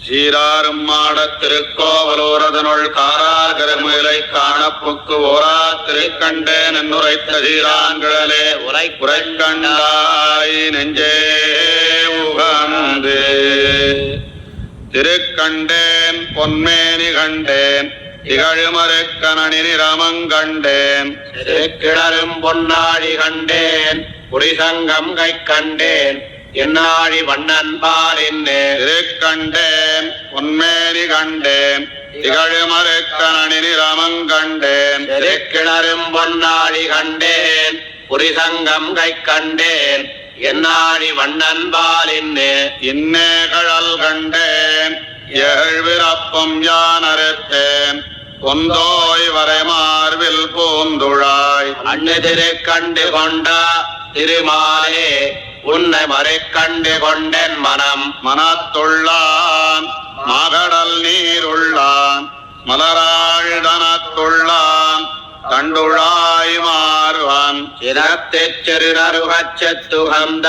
சீராரும் மாடத் திருக்கோவலூரதனுள் காரார் கருமுலை காணப்புக்கு ஓரா திருக்கண்டேன் என்னுரைத்த சீரான்களே உரைக்கண்டாய் நெஞ்சே உகந்து திருக்கண்டேன் பொன்மேனி கண்டேன் திகழ்மறுக்கணனி நிறமங்கண்டேன் கிளரும் பொன்னாழி கண்டேன் புரிசங்கம் கை கண்டேன் என்னாழி வண்ணன்பால் என்னே திருக்கண்டேன் பொன்மேனி கண்டேன் திகழ்மறுக்கணனி நிறமங்கண்டேன் கிளரும் பொன்னாழி கண்டேன் புரிசங்கம் கை கண்டேன் என்னாழி வண்ணன்பால் என்னே இன்னே கழல் கண்டேன் ஏழ்விரப்பம் யான் அறுத்தேன் பொந்தோய் வரை மார்பில் பூந்துழாய் அண்ணு திரு கண்டு கொண்ட திருமாலே உன்னை மறை கண்டு கொண்டேன் மனத்துள்ளான் மாகடல் நீருள்ளான் மலராழ்தனத்துள்ளான் தண்டுழாய் மாறுவான் சிரத்தைச் செருநருகச்சத்துகந்த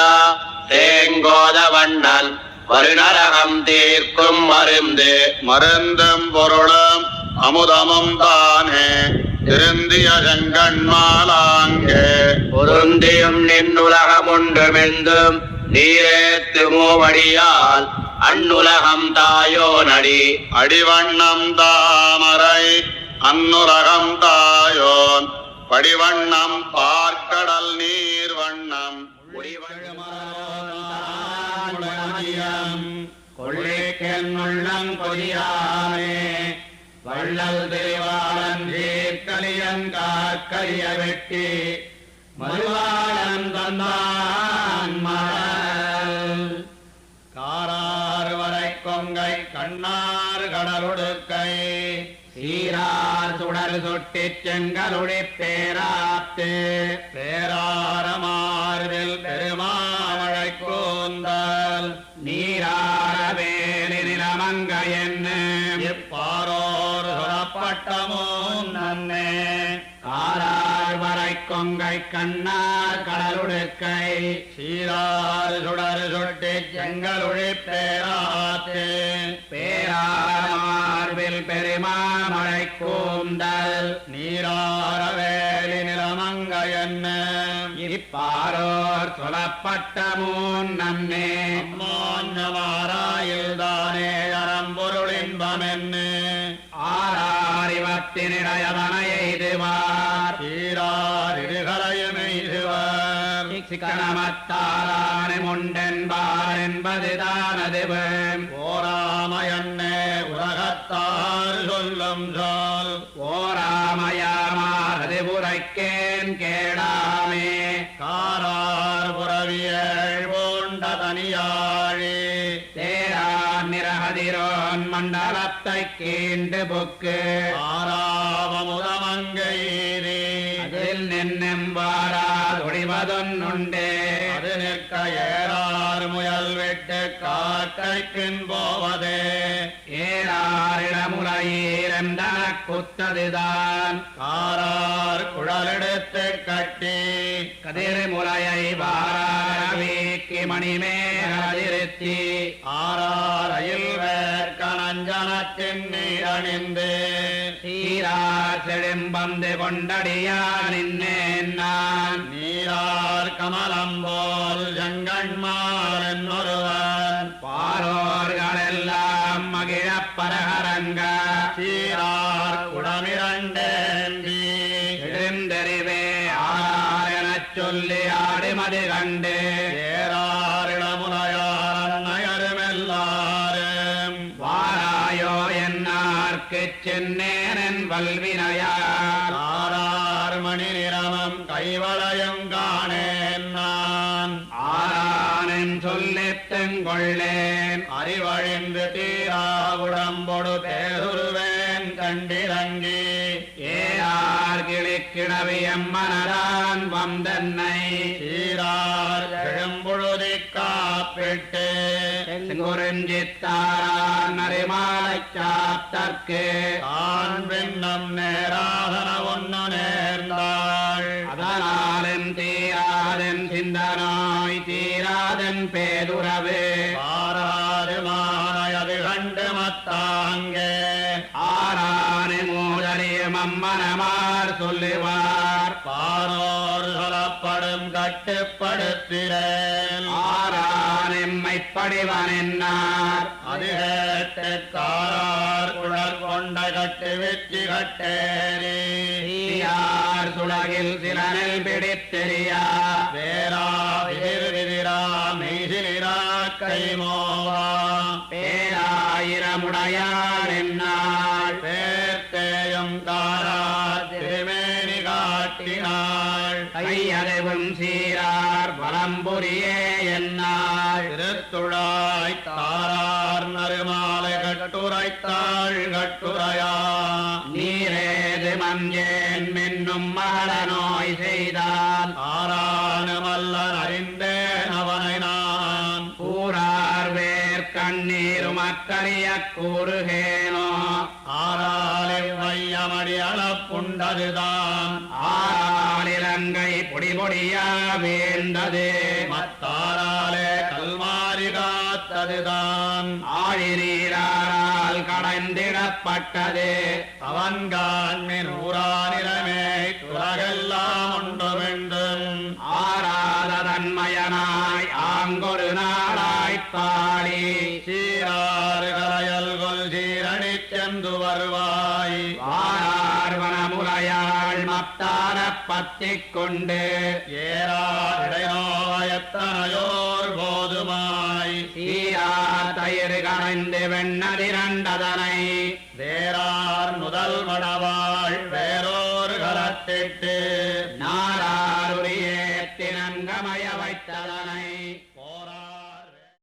தேங்கோத வண்ணன் வருநரகம் தீர்க்கும் மருந்து மருந்தும் பொருளும் அமுதமும் தானே திருந்திய செங்கண்மாலாங்கே பொருந்தியும் நின்னுலகம் ஒன்றுமெந்தும் நீரேத்து மூவடியால் அந்நுலகம் தாயோ நடி அடிவண்ணம் தாமரை அன்னுலகம் தாயோன் படிவண்ணம் பார்க்கடல் நீர் வண்ணம் கொள்ளைக்கென்னுள்ளம் கொதியாமே வள்ளல் தேவாளன் சீர்கலியன் காக்கரிய வெட்டி மறுவாளன் தந்தான் காரார் வரை கொங்கை கண்ணார் கடலுடுக்கை சீரார் சுடர் சுட்டிச் செங்கலுடி பேராத்து பேராரமார்வில் பெருமாமழை கூந்தல் நீரார வேலி நிலமங்க என்ன இப்பாரோர் சுரப்பட்டமோ நன்னே காரார் வரை கொங்கை கண்ணார் கடலுடுக்கை சீரார் சுடர் சுட்டிச் செங்கலுடி பேராத்து பேராரமார்வில் பெருமாமழை கூந்தல் நீரார வேலி நிலமங்க என்ன இப்பாரோர் சொல்லப்பட்ட மூன் நன்னே மாறாயில்தானே அறம்பொருள் இன்பமென்னு ஆறாரிவத்தினிடையவன எய்துவார் சீரார் இருகரையும் எய்துவார் சிக்கனமத்தாலான முண்டென்பார் என்பதுதான் அதுவும் ஓராமையன்னே உலகத்தார் சொல்லும் சொல் ஓராமையாமாறது உரைக்கேன் கேளாமே காரார் புறவியல் பூண்ட தனியாழி தேரார் நிரகதிரோன் மண்டலத்தை கீண்டு புக்கு ஆராவமுதமங்கீரி அதில் நின்னும் வாரார் ஒளிவதொன்னுண்டே அது நிற்க ஏறார் முயல் விட்டு காட்டைக்கின் போவதே ஏறாரிடமுலையீரந்த குத்ததுதான் காரார் குழலெடுத்து கட்டி கதிர் முலையை வாரார் வீக்கி மணிமேகதிருத்தி ஆறார் அயில் வேர்க்கணஞ்சனத்தின் நீரணிந்து சீரார் செழும்பந்து கொண்டடியா நின்னேன் நான் நீரார் கமலம் போல் செங்கண்மால் என்னொருவன் பாரோர்களெல்லாம் மகிழப் பரகரங்க சீரார் குடமிரண்டேந்தி எழுந்தறிவே ஆறார் எனச் சொல்லி ஆடுமதி கண்டு ஏறாரிடமுனையார் நயருமெல்லாரும் வாராயோ என்னார்க்குச் சென்னேனன் வல்வினையார் ஆறார் மணி நிறமம் கைவளையும் காணேன் நான் ஆறானன் சொல்லித்தெங்கொள்ளேன் அறிவழிந்து தீரா உடம்பொடு பேருருவேன் கண்டிரங்கி ஏறார் கிளிக்கிழவியம் மனரான் வந்தன்னை சீரார் செழும்பொழுதி காப்பிட்டு குறிஞ்சித்தாரான் அறிமாலை சாத்தற்கு ஆண் பின்னம் நேராதன ஒன்னு நேர்ந்தாள் அதனாலும் தீராதன் சிந்தனாய் தீராதன் பேதுறவு ஆறாறு மானையது கண்டு மனமார் சொல்லுவார் பாரோர் சொல்லப்படும் கட்டுப்படுத்திறேன் ஆரான் எம்மை படிவன் என்னார் அது கேட்டு காரார் குழல் கொண்ட கட்டு வெற்றி கட்டேரி யார் சுலகில் சிலனில் பிடித்தெறியா வேரா விதிரா மெய்சிலிரா கைமோவா பேராயிரமுடையார் என்னாள் பேர்த்தேயும் காரா திருமேனி காட்டினாள் கையறிவும் சீரார் பலம்புரியே என்னாள் திருத்துழாய் தாரார் நறுமாலை கட்டுரைத்தாள் கட்டுரையா நீரேது மஞ்சேன் மின்னும் மகள நோய் செய்தால் ஆரானுமல்லன் அறிந்தேன் அவனை நான் கூறார் வேர் கண்ணீரும் அக்கறிய கூறுகேனோ ஆராலை வையமடி அளப்புண்டதுதான் ஆறாலிலங்கை பொடி பொடியா வேண்டது மத்தாராலே கல்மாரி காத்ததுதான் ஆழிநீரால் கடைந்திடப்பட்டது அவன்கான்மின் ஊரானிலமே உலகெல்லாம் ஒன்றுமென்றும் ஆராத தன்மயனாய் ஆங்கொரு நாளாய்ப் பாடி சீராறு கலையல் கொல் சீரணி சென்று வருவாய் வாரார்வனமுலையாள் மத்தார பத்திக் கொண்டு ஏரா இடைநோயத்தனையோர் போதுமாய் சீரா தயிர் கரைந்து வெண்ணதிரண்டதனை வேறார் முதல் மடவா